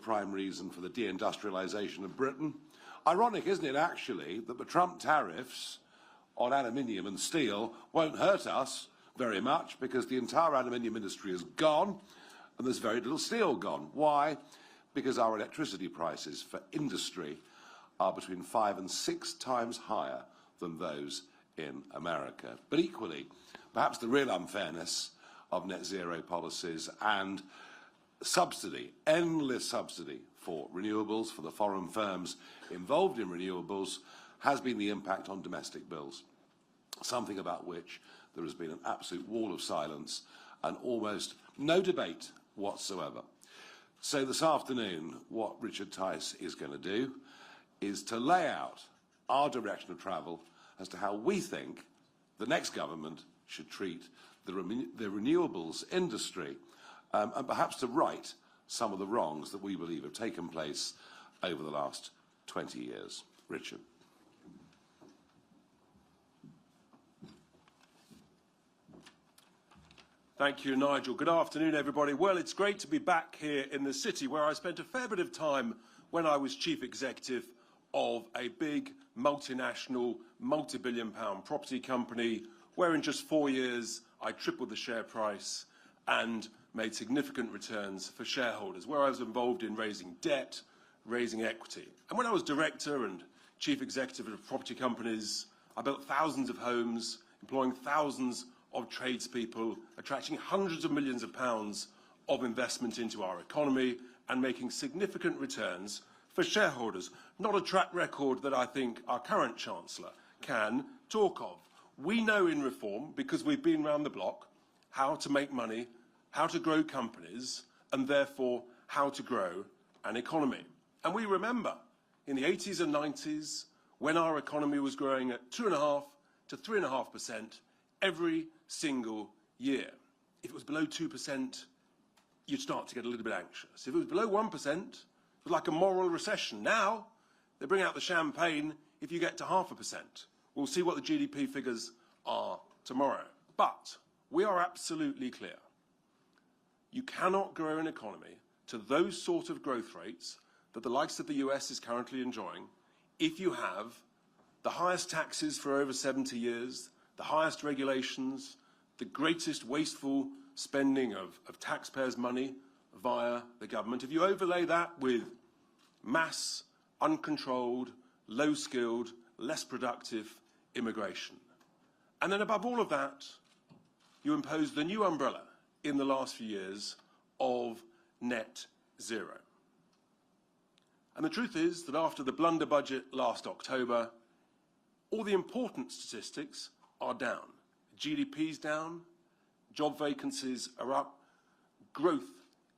prime reason for the deindustrialisation of Britain. Ironic, isn't it, actually, that the Trump tariffs on aluminium and steel won't hurt us very much because the entire aluminium industry is gone and there's very little steel gone. Why? Because our electricity prices for industry are between 5 and 6 times higher than those in America. But equally, perhaps the real unfairness of net zero policies and subsidy, endless subsidy for renewables, for the foreign firms involved in renewables, has been the impact on domestic bills, something about which there has been an absolute wall of silence and almost no debate whatsoever. So this afternoon, what Richard Tice is going to do is to lay out our direction of travel as to how we think the next government should treat the renewables industry, and perhaps to right some of the wrongs that we believe have taken place over the last 20 years. Richard. Thank you, Nigel. Good afternoon, everybody. Well, it's great to be back here in the city where I spent a fair bit of time when I was chief executive of a big multinational, multi-billion-pound property company, where in just 4 years I tripled the share price and made significant returns for shareholders, where I was involved in raising debt, raising equity. And when I was director and chief executive of property companies, I built thousands of homes, employing thousands of tradespeople, attracting hundreds of millions of pounds of investment into our economy and making significant returns for shareholders. Not a track record that I think our current Chancellor can talk of. We know in reform, because we've been round the block, how to make money, how to grow companies, and therefore how to grow an economy. And we remember in the 80s and 90s when our economy was growing at 2.5% to 3.5% every single year. If it was below 2%, you'd start to get a little bit anxious. If it was below 1%, it was like a moral recession. Now, they bring out the champagne if you get to 0.5%. We'll see what the GDP figures are tomorrow. But we are absolutely clear. You cannot grow an economy to those sort of growth rates that the likes of the US is currently enjoying if you have the highest taxes for over 70 years, the highest regulations, the greatest wasteful spending of taxpayers' money via the government. If you overlay that with mass, uncontrolled, low-skilled, less productive immigration. And then above all of that, you impose the new umbrella in the last few years of net zero. And the truth is that after the blunder budget last October, all the important statistics are down. GDP's down, job vacancies are up, growth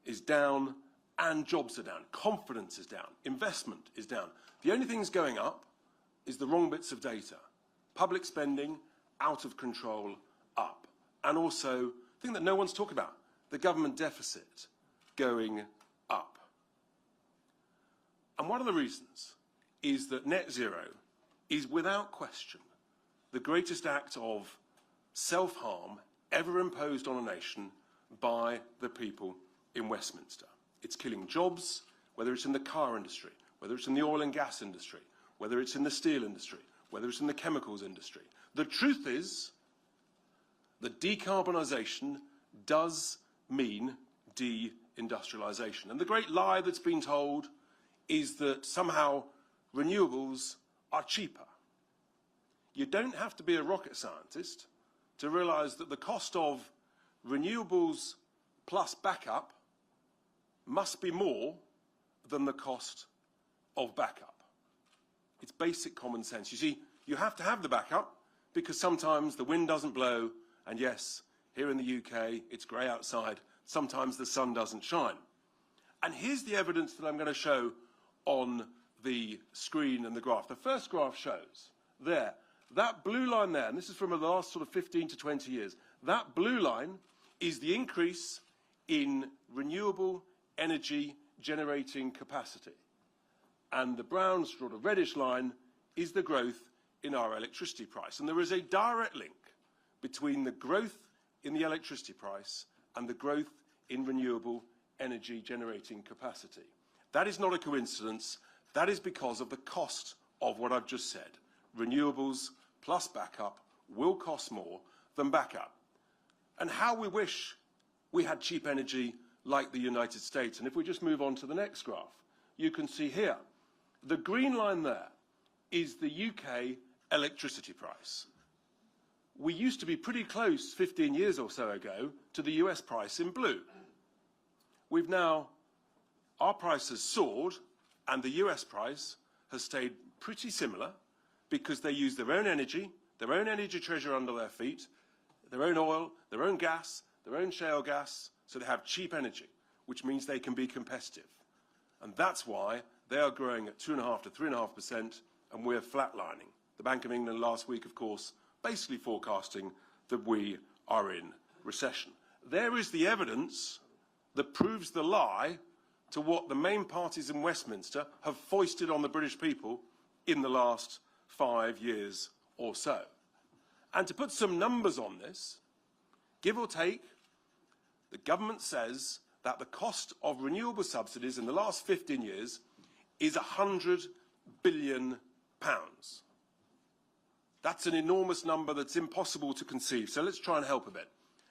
is down, and jobs are down. Confidence is down, investment is down. The only thing that's going up is the wrong bits of data. Public spending, out of control, up. And also, the thing that no one's talking about, the government deficit going up. And one of the reasons is that net zero is without question the greatest act of self-harm ever imposed on a nation by the people in Westminster. It's killing jobs, whether it's in the car industry, whether it's in the oil and gas industry, whether it's in the steel industry, whether it's in the chemicals industry. The truth is that decarbonisation does mean de-industrialisation. And the great lie that's been told is that somehow renewables are cheaper. You don't have to be a rocket scientist to realise that the cost of renewables plus backup must be more than the cost of backup. It's basic common sense. You see, you have to have the backup because sometimes the wind doesn't blow, and yes, here in the UK, it's grey outside, sometimes the sun doesn't shine. And here's the evidence that I'm going to show on the screen and the graph. The first graph shows there, that blue line there, and this is from the last sort of 15 to 20 years, that blue line is the increase in renewable energy generating capacity. And the brown sort of reddish line is the growth in our electricity price. And there is a direct link between the growth in the electricity price and the growth in renewable energy generating capacity. That is not a coincidence. That is because of the cost of what I've just said. Renewables plus backup will cost more than backup. And how we wish we had cheap energy like the United States. And if we just move on to the next graph, you can see here, the green line there is the UK electricity price. We used to be pretty close 15 years or so ago to the US price in blue. We've now, our price has soared and the US price has stayed pretty similar because they use their own energy treasure under their feet, their own oil, their own gas, their own shale gas, so they have cheap energy, which means they can be competitive. And that's why they are growing at 2.5 to 3.5%, and we're flatlining. The Bank of England last week, of course, basically forecasting that we are in recession. There is the evidence that proves the lie to what the main parties in Westminster have foisted on the British people in the last 5 years or so. And to put some numbers on this, give or take, the government says that the cost of renewable subsidies in the last 15 years is £100 billion. That's an enormous number that's impossible to conceive, so let's try and help a bit.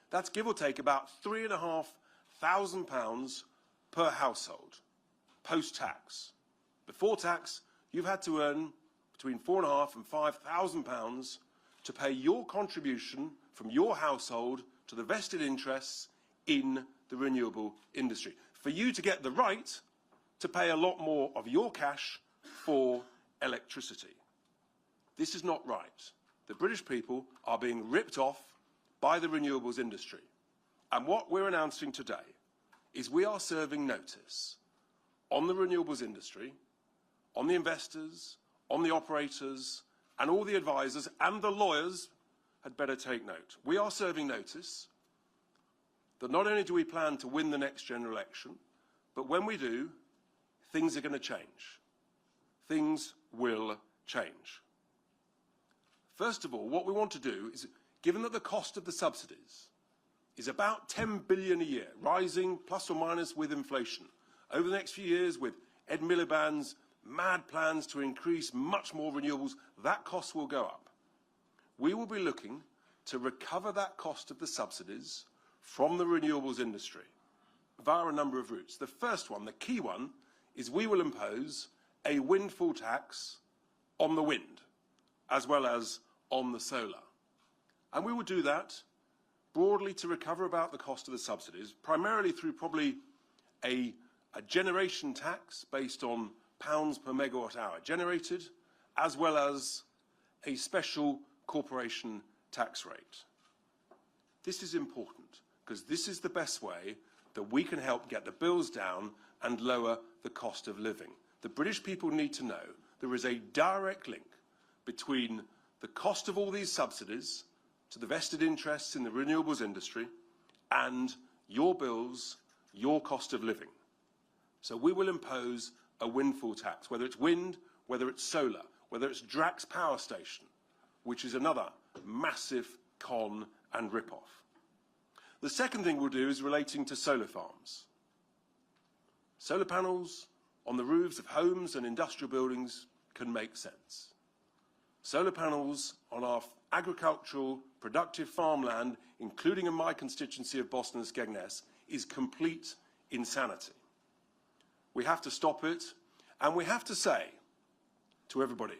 That's give or take about £3,500 per household, post-tax. Before tax, you've had to earn between £4,500 and £5,000 to pay your contribution from your household to the vested interests in the renewable industry. For you to get the right to pay a lot more of your cash for electricity. This is not right. The British people are being ripped off by the renewables industry. And what we're announcing today is we are serving notice on the renewables industry, on the investors, on the operators, and all the advisors and the lawyers had better take note. We are serving notice that not only do we plan to win the next general election, but when we do, things are going to change. Things will change. First of all, what we want to do is, given that the cost of the subsidies is about 10 billion a year, rising plus or minus with inflation, over the next few years with Ed Miliband's mad plans to increase much more renewables, that cost will go up. We will be looking to recover that cost of the subsidies from the renewables industry via a number of routes. The first one, the key one, is we will impose a windfall tax on the wind, as well as on the solar. And we will do that broadly to recover about the cost of the subsidies, primarily through probably a generation tax based on pounds per megawatt hour generated, as well as a special corporation tax rate. This is important because this is the best way that we can help get the bills down and lower the cost of living. The British people need to know there is a direct link between the cost of all these subsidies to the vested interests in the renewables industry and your bills, your cost of living. So we will impose a windfall tax, whether it's wind, whether it's solar, whether it's Drax Power Station, which is another massive con and rip-off. The second thing we'll do is relating to solar farms. Solar panels on the roofs of homes and industrial buildings can make sense. Solar panels on our agricultural, productive farmland, including in my constituency of Boston and Skegness, is complete insanity. We have to stop it, and we have to say to everybody,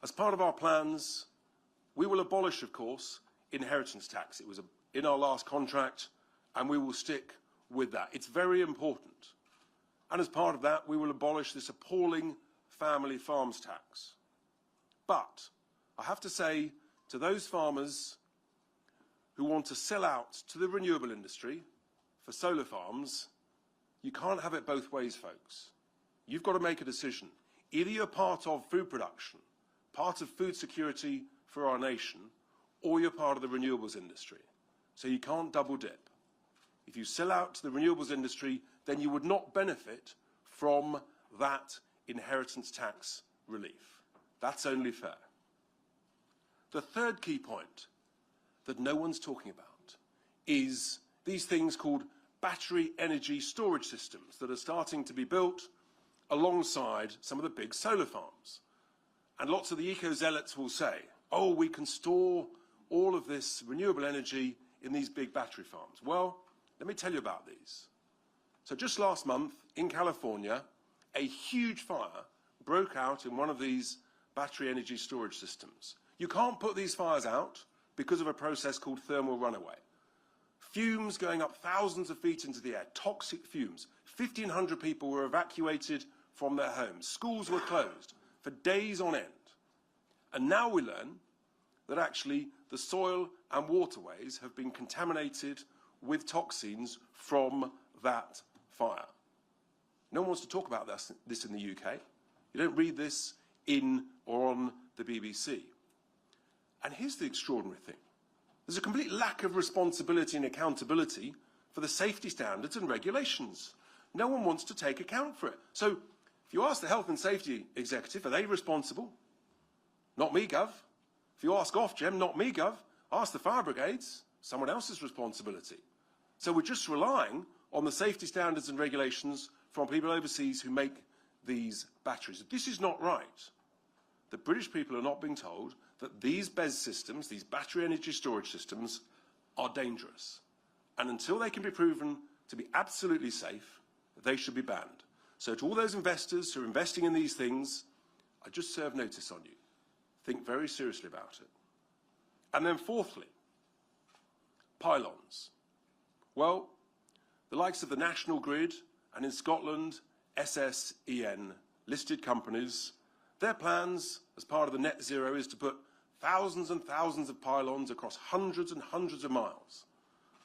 as part of our plans, we will abolish, of course, inheritance tax. It was in our last contract, and we will stick with that. It's very important. And as part of that, we will abolish this appalling family farms tax. But I have to say to those farmers who want to sell out to the renewable industry for solar farms, you can't have it both ways, folks. You've got to make a decision. Either you're part of food production, part of food security for our nation, or you're part of the renewables industry. So you can't double dip. If you sell out to the renewables industry, then you would not benefit from that inheritance tax relief. That's only fair. The third key point that no one's talking about is these things called battery energy storage systems that are starting to be built alongside some of the big solar farms. And lots of the eco-zealots will say, oh, we can store all of this renewable energy in these big battery farms. Well, let me tell you about these. So just last month in California, a huge fire broke out in one of these battery energy storage systems. You can't put these fires out because of a process called thermal runaway. Fumes going up thousands of feet into the air, toxic fumes. 1,500 people were evacuated from their homes. Schools were closed for days on end. And now we learn that actually the soil and waterways have been contaminated with toxins from that fire. No one wants to talk about this in the UK. You don't read this in or on the BBC. And here's the extraordinary thing. There's a complete lack of responsibility and accountability for the safety standards and regulations. No one wants to take account for it. So if you ask the Health and Safety Executive, are they responsible? Not me, Gov. If you ask Ofgem, not me, Gov. Ask the fire brigades, someone else's responsibility. So we're just relying on the safety standards and regulations from people overseas who make these batteries. This is not right. The British people are not being told that these BESS systems, these battery energy storage systems, are dangerous. And until they can be proven to be absolutely safe, they should be banned. So to all those investors who are investing in these things, I just serve notice on you. Think very seriously about it. And then fourthly, pylons. Well, the likes of the National Grid and in Scotland, SSEN, listed companies, their plans as part of the net zero is to put thousands and thousands of pylons across hundreds and hundreds of miles,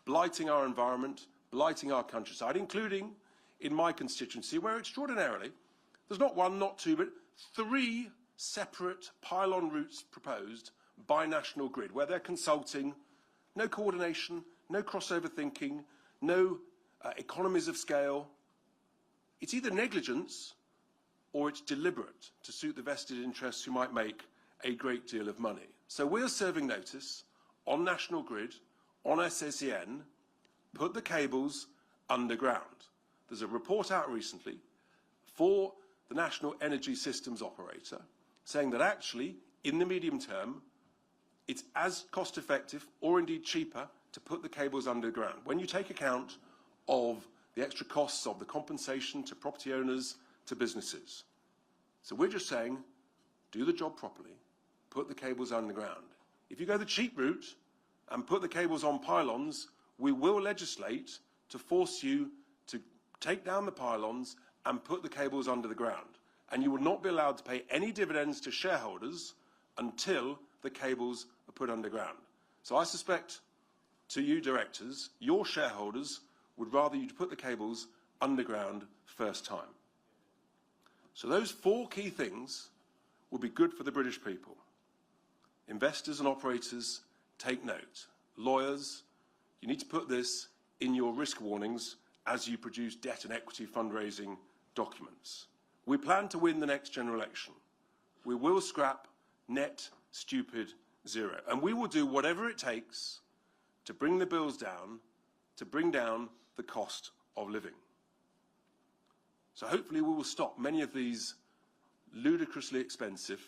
blighting our environment, blighting our countryside, including in my constituency, where extraordinarily, there's not one, not two, but 3 separate pylon routes proposed by National Grid, where they're consulting, no coordination, no crossover thinking, no economies of scale. It's either negligence or it's deliberate to suit the vested interests who might make a great deal of money. So we're serving notice on National Grid, on SSEN, put the cables underground. There's a report out recently for the National Energy Systems Operator saying that actually, in the medium term, it's as cost effective or indeed cheaper to put the cables underground. When you take account of the extra costs of the compensation to property owners, to businesses. So we're just saying, do the job properly, put the cables underground. If you go the cheap route and put the cables on pylons, we will legislate to force you to take down the pylons and put the cables under the ground. And you will not be allowed to pay any dividends to shareholders until the cables are put underground. So I suspect, to you directors, your shareholders would rather you to put the cables underground first time. So those 4 key things will be good for the British people. Investors and operators, take note. Lawyers, you need to put this in your risk warnings as you produce debt and equity fundraising documents. We plan to win the next general election. We will scrap net stupid zero. And we will do whatever it takes to bring the bills down, to bring down the cost of living. So hopefully we will stop many of these ludicrously expensive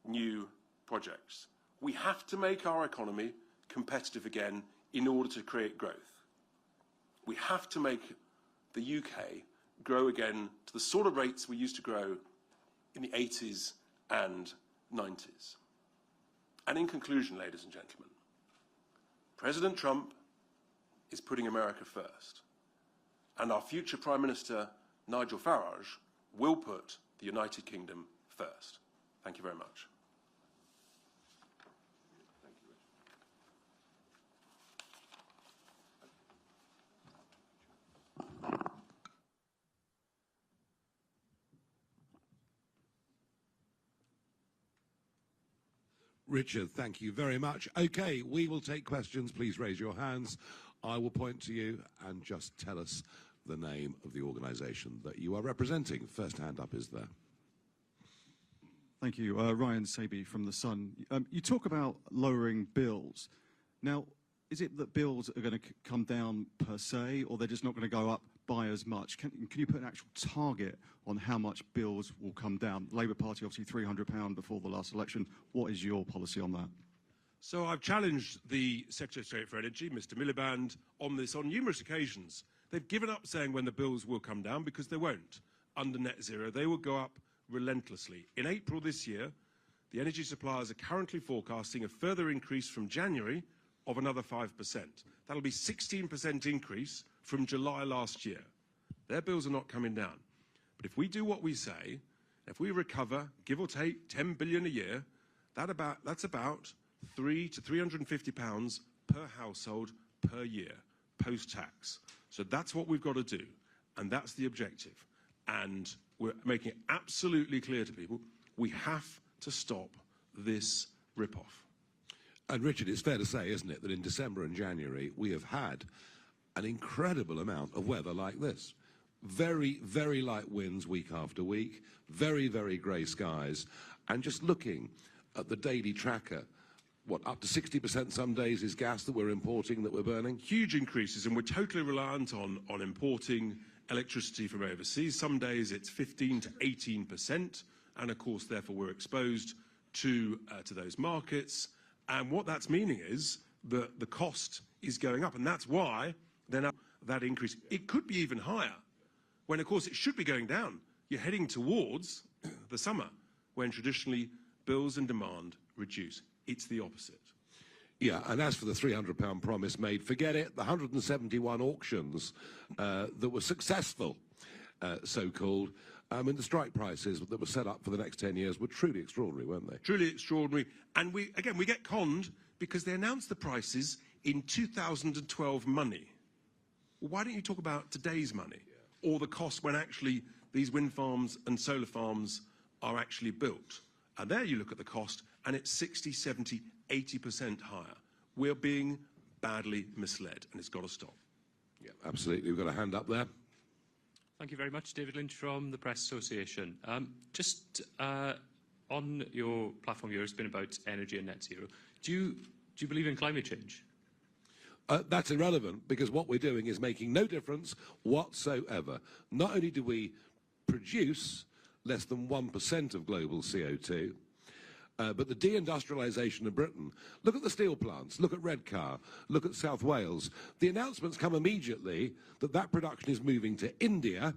new projects. We have to make our economy competitive again in order to create growth. We have to make the UK grow again to the sort of rates we used to grow in the 80s and 90s. And in conclusion, ladies and gentlemen, President Trump is putting America first. And our future Prime Minister, Nigel Farage, will put the United Kingdom first. Thank you very much. Richard, thank you very much. Okay, we will take questions. Please raise your hands. I will point to you and just tell us the name of the organisation that you are representing. First hand up is there. Thank you. Ryan Saby from The Sun. You talk about lowering bills. Now, is it that bills are going to come down per se, or they're just not going to go up by as much. Can you put an actual target on how much bills will come down? Labour Party, obviously £300 before the last election. What is your policy on that? So I've challenged the Secretary of State for Energy, Mr. Miliband, on this on numerous occasions. They've given up saying when the bills will come down because they won't. Under net zero, they will go up relentlessly. In April this year, the energy suppliers are currently forecasting a further increase from January of another 5%. That'll be 16% increase from July last year. Their bills are not coming down. But if we do what we say, if we recover, give or take, 10 billion a year, that's about £300 to £350 per household per year, post-tax. So that's what we've got to do, and that's the objective. And we're making it absolutely clear to people, we have to stop this rip-off. And Richard, it's fair to say, isn't it, that in December and January we have had an incredible amount of weather like this. Very, very light winds week after week, very, very grey skies, and just looking at the daily tracker, what, up to 60% some days is gas that we're importing, that we're burning? Huge increases, and we're totally reliant on importing electricity from overseas. Some days it's 15 to 18%, and of course, therefore, we're exposed to those markets. And what that's meaning is that the cost is going up, and that's why then that increase. It could be even higher, when of course it should be going down. You're heading towards the summer, when traditionally bills and demand reduce. It's the opposite. Yeah, and as for the £300 promise made, forget it. The 171 auctions that were successful, so-called, the strike prices that were set up for the next 10 years were truly extraordinary, weren't they? Truly extraordinary. And we get conned because they announced the prices in 2012 money. Well, why don't you talk about today's money, or the cost when actually these wind farms and solar farms are actually built? And there you look at the cost, and it's 60, 70, 80% higher. We're being badly misled, and it's got to stop. Yeah, absolutely. We've got a hand up there. Thank you very much. David Lynch from the Press Association. Just on your platform here, it's been about energy and net zero. Do you believe in climate change? That's irrelevant, because what we're doing is making no difference whatsoever. Not only do we produce less than 1% of global CO2, but the deindustrialisation of Britain, look at the steel plants, look at Redcar, look at South Wales. The announcements come immediately that that production is moving to India,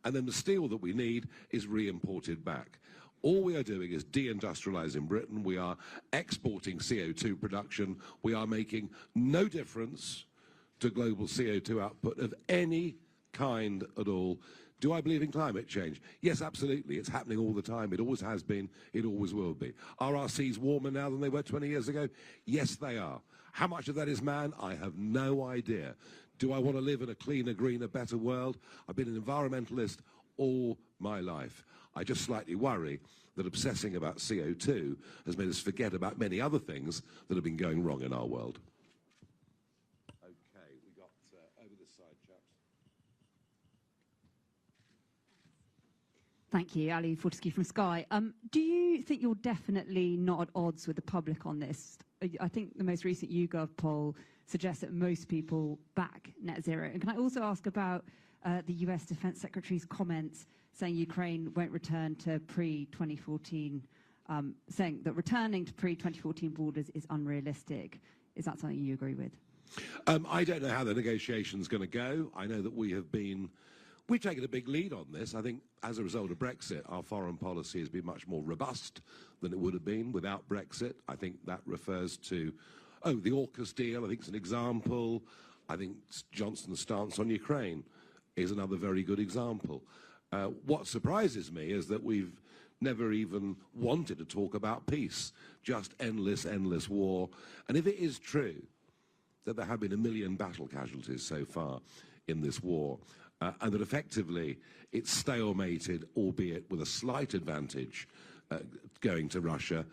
and then the steel that we need is re-imported back. All we are doing is deindustrialising Britain. We are exporting CO2 production. We are making no difference to global CO2 output of any kind at all. Do I believe in climate change? Yes, absolutely. It's happening all the time. It always has been. It always will be. Are our seas warmer now than they were 20 years ago? Yes, they are. How much of that is man? I have no idea. Do I want to live in a cleaner, greener, better world? I've been an environmentalist all my life. I just slightly worry that obsessing about CO2 has made us forget about many other things that have been going wrong in our world. Okay, we got over this side, chaps. Thank you, Ali Fortescue from Sky. Do you think you're definitely not at odds with the public on this? I think the most recent YouGov poll suggests that most people back net zero. And can I also ask about the US Defense Secretary's comments saying Ukraine won't return to pre-2014, saying that returning to pre-2014 borders is unrealistic. Is that something you agree with? I don't know how the negotiation's going to go. I know that we've taken a big lead on this. I think as a result of Brexit, our foreign policy has been much more robust than it would have been without Brexit. I think that refers to, the AUKUS deal, I think it's an example. I think Johnson's stance on Ukraine is another very good example. What surprises me is that we've never even wanted to talk about peace, just endless, endless war. And if it is true that there have been 1 million battle casualties so far in this war, and that effectively it's stalemated, albeit with a slight advantage going to Russia,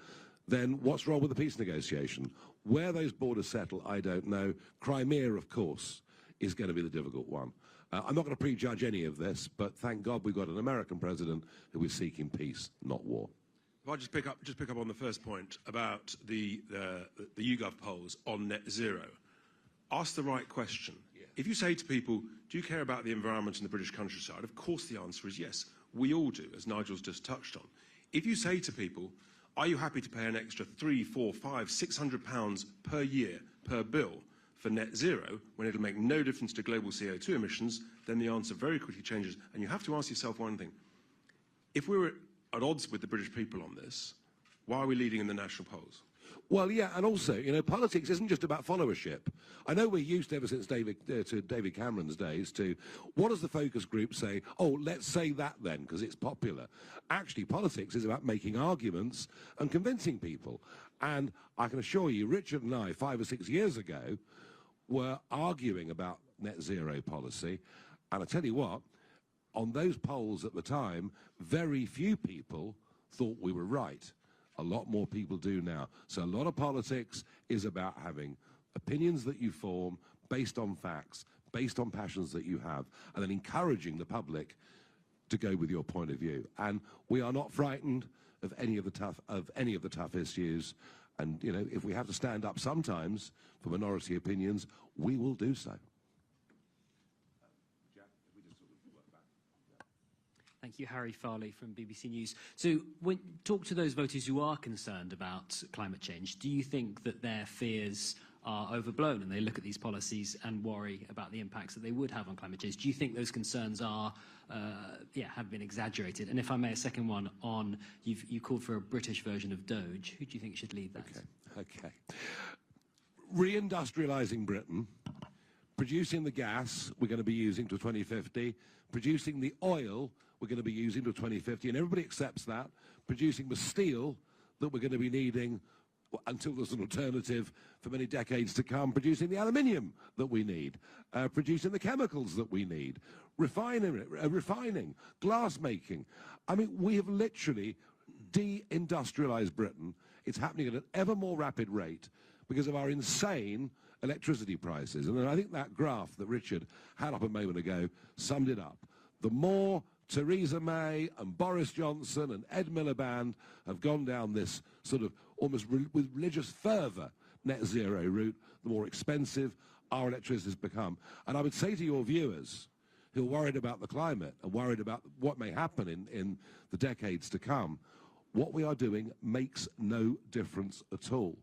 then what's wrong with the peace negotiation? Where those borders settle, I don't know. Crimea, of course, is going to be the difficult one. I'm not going to prejudge any of this, but thank God we've got an American president who is seeking peace, not war. If I just pick up on the first point about the YouGov polls on net zero. Ask the right question. Yes. If you say to people, do you care about the environment in the British countryside? Of course the answer is yes. We all do, as Nigel's just touched on. If you say to people, are you happy to pay an extra £300, £400, £500, £600 per year per bill for net zero, when it'll make no difference to global CO2 emissions, then the answer very quickly changes. And you have to ask yourself one thing. If we were at odds with the British people on this, why are we leading in the national polls? Well, yeah, and also, you know, politics isn't just about followership. I know we're used ever since David Cameron's days to, what does the focus group say? Oh, let's say that then, because it's popular. Actually, politics is about making arguments and convincing people. And I can assure you, Richard and I, 5 or 6 years ago, were arguing about net zero policy. And I tell you what, on those polls at the time, very few people thought we were right. A lot more people do now. So a lot of politics is about having opinions that you form based on facts, based on passions that you have, and then encouraging the public to go with your point of view. And we are not frightened of any of the tough issues. And you know, if we have to stand up sometimes for minority opinions, we will do so. Thank you, Harry Farley from BBC News. So, talk to those voters who are concerned about climate change. Do you think that their fears are overblown and they look at these policies and worry about the impacts that they would have on climate change? Do you think those concerns are, have been exaggerated? And if I may, a second one on, you called for a British version of Doge. Who do you think should lead that? Okay. Reindustrialising Britain, producing the gas we're going to be using to 2050, producing the oil we're going to be using to 2050, and everybody accepts that, producing the steel that we're going to be needing until there's an alternative for many decades to come, producing the aluminium that we need, producing the chemicals that we need, refining, glass making. I mean, we have literally deindustrialized Britain. It's happening at an ever more rapid rate because of our insane electricity prices. And then I think that graph that Richard had up a moment ago summed it up. The more Theresa May and Boris Johnson and Ed Miliband have gone down this sort of almost with religious fervour net zero route, the more expensive our electricity has become. And I would say to your viewers who are worried about the climate and worried about what may happen in the decades to come, what we are doing makes no difference at all.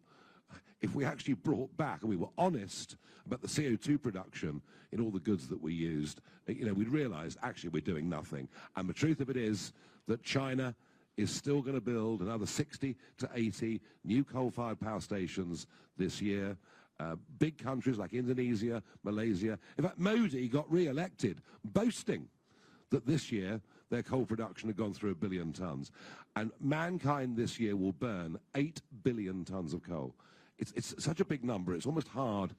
If we actually brought back and we were honest about the CO2 production in all the goods that we used, you know, we'd realise actually we're doing nothing. And the truth of it is that China is still going to build another 60 to 80 new coal-fired power stations this year. Big countries like Indonesia, Malaysia. In fact, Modi got re-elected boasting that this year their coal production had gone through 1 billion tonnes. And mankind this year will burn 8 billion tonnes of coal. It's such a big number, it's almost hard.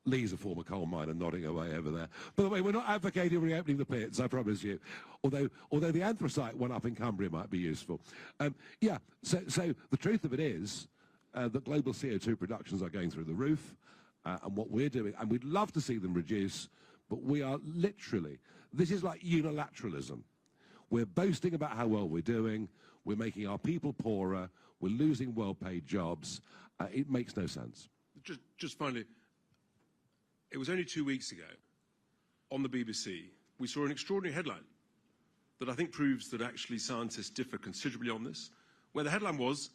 Lee's a former coal miner nodding away over there. By the way, we're not advocating reopening the pits, I promise you. Although the anthracite one up in Cumbria might be useful. So the truth of it is that global CO2 productions are going through the roof. And what we're doing, and we'd love to see them reduce, but we are literally, this is like unilateralism. We're boasting about how well we're doing. We're making our people poorer. We're losing well-paid jobs. It makes no sense. Just finally, it was only 2 weeks ago on the BBC, we saw an extraordinary headline that I think proves that actually scientists differ considerably on this, where the headline was,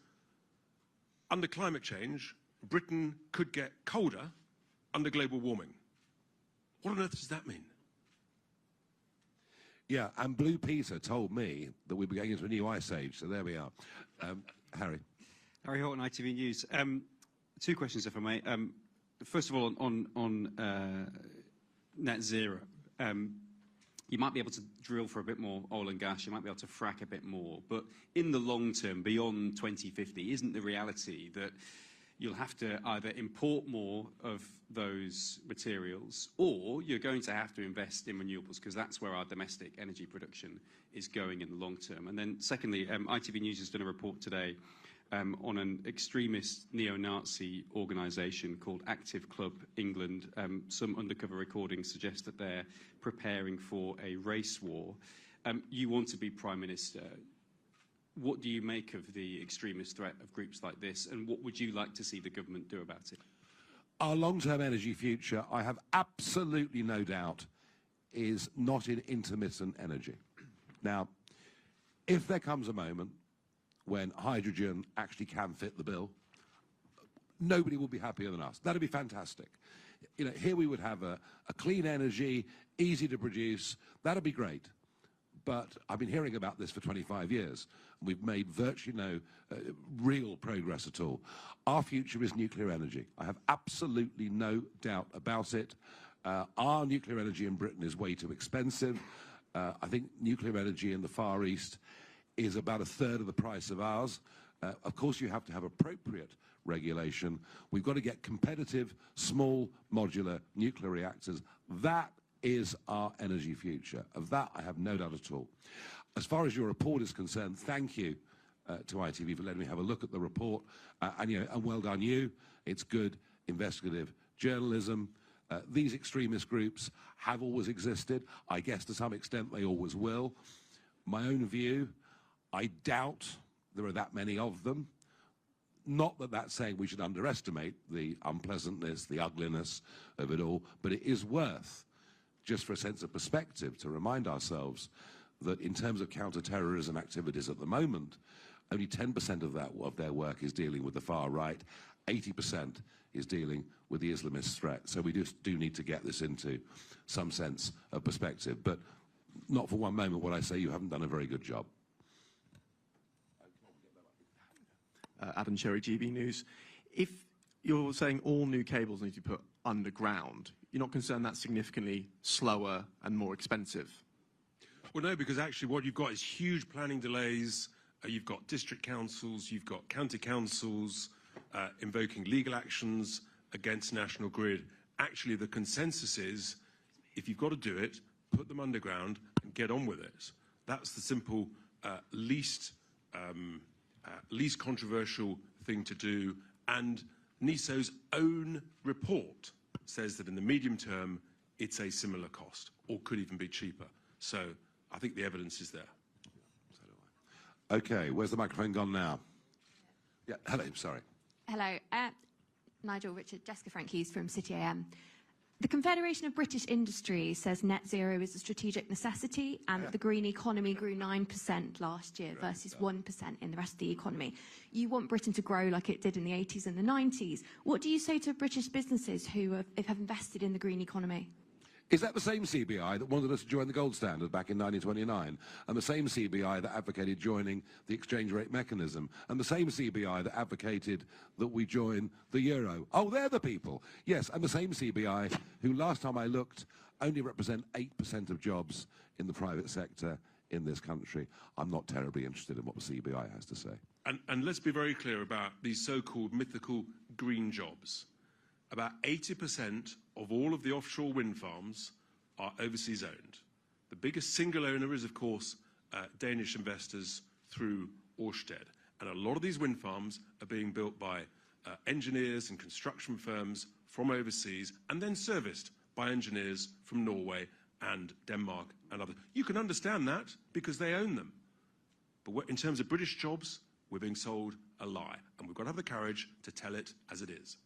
under climate change, Britain could get colder under global warming. What on earth does that mean? Yeah, and Blue Peter told me that we'd be going into a new ice age, so there we are. Harry. Harry Horton, ITV News. 2 questions, if I may. First of all, on net zero, you might be able to drill for a bit more oil and gas, you might be able to frack a bit more, but in the long term, beyond 2050, isn't the reality that you'll have to either import more of those materials or you're going to have to invest in renewables because that's where our domestic energy production is going in the long term? And then secondly, ITV News has done a report today on an extremist neo-Nazi organisation called Active Club England. Some undercover recordings suggest that they're preparing for a race war. You want to be Prime Minister. What do you make of the extremist threat of groups like this, and what would you like to see the government do about it? Our long-term energy future, I have absolutely no doubt, is not in intermittent energy. Now, if there comes a moment when hydrogen actually can fit the bill, nobody will be happier than us. That'd be fantastic. You know, here we would have a clean energy, easy to produce. That'd be great. But I've been hearing about this for 25 years. We've made virtually no real progress at all. Our future is nuclear energy. I have absolutely no doubt about it. Our nuclear energy in Britain is way too expensive. I think nuclear energy in the Far East is about a third of the price of ours. Of course, you have to have appropriate regulation. We've got to get competitive, small, modular nuclear reactors. That is our energy future. Of that, I have no doubt at all. As far as your report is concerned, thank you to ITV for letting me have a look at the report. And well done you. It's good investigative journalism. These extremist groups have always existed. I guess to some extent they always will. My own view, I doubt there are that many of them. Not that that's saying we should underestimate the unpleasantness, the ugliness of it all, but it is worth, just for a sense of perspective, to remind ourselves that in terms of counter-terrorism activities at the moment, only 10% of their work is dealing with the far right, 80% is dealing with the Islamist threat. So we just do need to get this into some sense of perspective. But not for one moment would I say you haven't done a very good job. Adam Cherry, GB News. If you're saying all new cables need to be put underground, you're not concerned that's significantly slower and more expensive? Well, no, because actually what you've got is huge planning delays. You've got district councils, you've got county councils invoking legal actions against National Grid. Actually, the consensus is, if you've got to do it, put them underground and get on with it. That's the simple, least controversial thing to do. And NESO's own report says that in the medium term, it's a similar cost, or could even be cheaper. So I think the evidence is there. Okay, where's the microphone gone now? Yeah, hello, sorry. Hello, Nigel, Richard, Jessica Frank Hughes from City AM. The Confederation of British Industry says net zero is a strategic necessity and that the green economy grew 9% last year versus 1% in the rest of the economy. You want Britain to grow like it did in the 80s and the 90s. What do you say to British businesses who have invested in the green economy? Is that the same CBI that wanted us to join the gold standard back in 1929? And the same CBI that advocated joining the exchange rate mechanism? And the same CBI that advocated that we join the euro? Oh, they're the people. Yes, and the same CBI who, last time I looked, only represent 8% of jobs in the private sector in this country. I'm not terribly interested in what the CBI has to say. And let's be very clear about these so-called mythical green jobs. About 80% of all of the offshore wind farms are overseas owned. The biggest single owner is, of course, Danish investors through Ørsted. And a lot of these wind farms are being built by engineers and construction firms from overseas and then serviced by engineers from Norway and Denmark and others. You can understand that because they own them. But in terms of British jobs, we're being sold a lie. And we've got to have the courage to tell it as it is.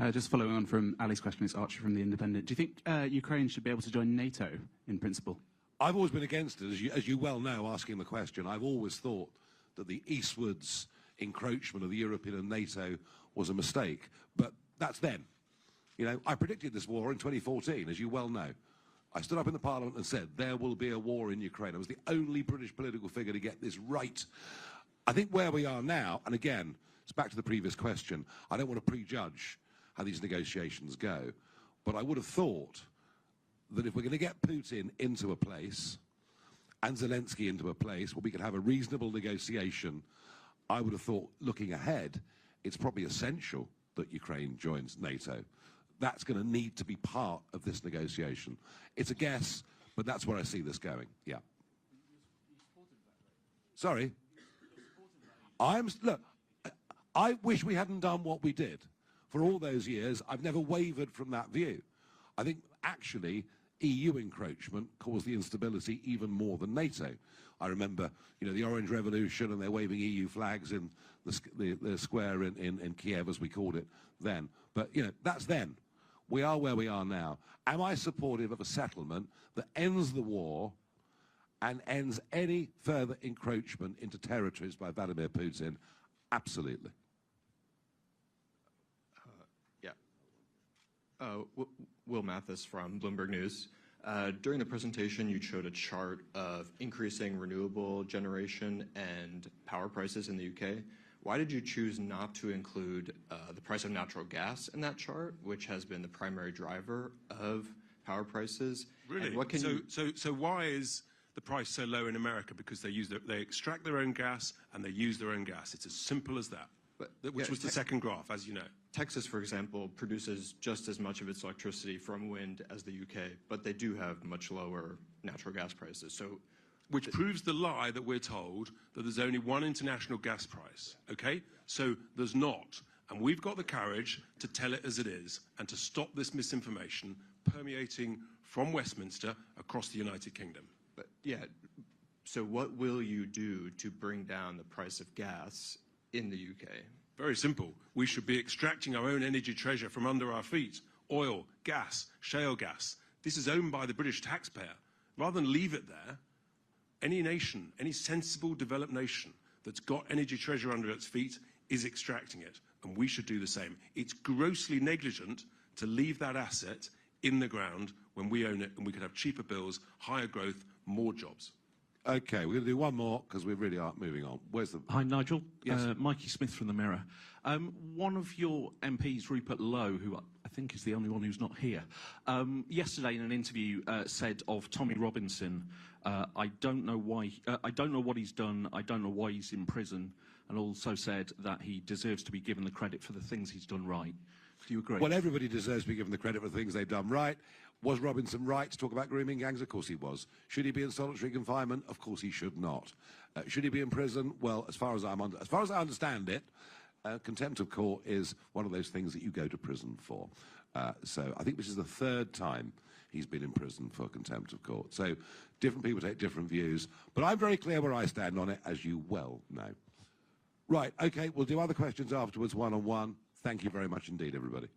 Just following on from Ali's question, it's Archie from The Independent. Do you think Ukraine should be able to join NATO in principle? I've always been against it, as you well know, asking the question. I've always thought that the eastwards encroachment of the European and NATO was a mistake. But that's then. You know, I predicted this war in 2014, as you well know. I stood up in the Parliament and said, there will be a war in Ukraine. I was the only British political figure to get this right. I think where we are now, and again, it's back to the previous question, I don't want to prejudge how these negotiations go. But I would have thought that if we're going to get Putin into a place and Zelensky into a place where we can have a reasonable negotiation, I would have thought, looking ahead, it's probably essential that Ukraine joins NATO. That's going to need to be part of this negotiation. It's a guess, but that's where I see this going, yeah. Sorry? Look, I wish we hadn't done what we did. For all those years, I've never wavered from that view. I think, actually, EU encroachment caused the instability even more than NATO. I remember, you know, the Orange Revolution, and they're waving EU flags in the square in Kiev, as we called it then. But, you know, that's then. We are where we are now. Am I supportive of a settlement that ends the war and ends any further encroachment into territories by Vladimir Putin? Absolutely. Will Mathis from Bloomberg News. During the presentation, you showed a chart of increasing renewable generation and power prices in the UK. Why did you choose not to include the price of natural gas in that chart, which has been the primary driver of power prices? Really? And what can So why is the price so low in America? Because they extract their own gas and they use their own gas. It's as simple as that. Which was the second graph, as you know. Texas, for example, produces just as much of its electricity from wind as the UK, but they do have much lower natural gas prices. So, which proves the lie that we're told that there's only one international gas price, okay? So there's not. And we've got the courage to tell it as it is and to stop this misinformation permeating from Westminster across the United Kingdom. But yeah, so what will you do to bring down the price of gas in the UK? Very simple. We should be extracting our own energy treasure from under our feet. Oil, gas, shale gas. This is owned by the British taxpayer. Rather than leave it there, any nation, any sensible developed nation that's got energy treasure under its feet is extracting it, and we should do the same. It's grossly negligent to leave that asset in the ground when we own it, and we could have cheaper bills, higher growth, more jobs. Okay, we're going to do one more because we really are moving on. Where's the... Hi, Nigel. Yes. Mikey Smith from the Mirror. One of your MPs, Rupert Lowe, who I think is the only one who's not here, yesterday in an interview said of Tommy Robinson, I don't know why, I don't know what he's done, I don't know why he's in prison, and also said that he deserves to be given the credit for the things he's done right. Do you agree? Well, everybody deserves to be given the credit for the things they've done right. Was Robinson right to talk about grooming gangs? Of course he was. Should he be in solitary confinement? Of course he should not. Should he be in prison? Well, as far as I understand it, contempt of court is one of those things that you go to prison for. So I think this is the third time he's been in prison for contempt of court. So different people take different views, but I'm very clear where I stand on it, as you well know. Right, okay, we'll do other questions afterwards, one-on-one. Thank you very much indeed, everybody.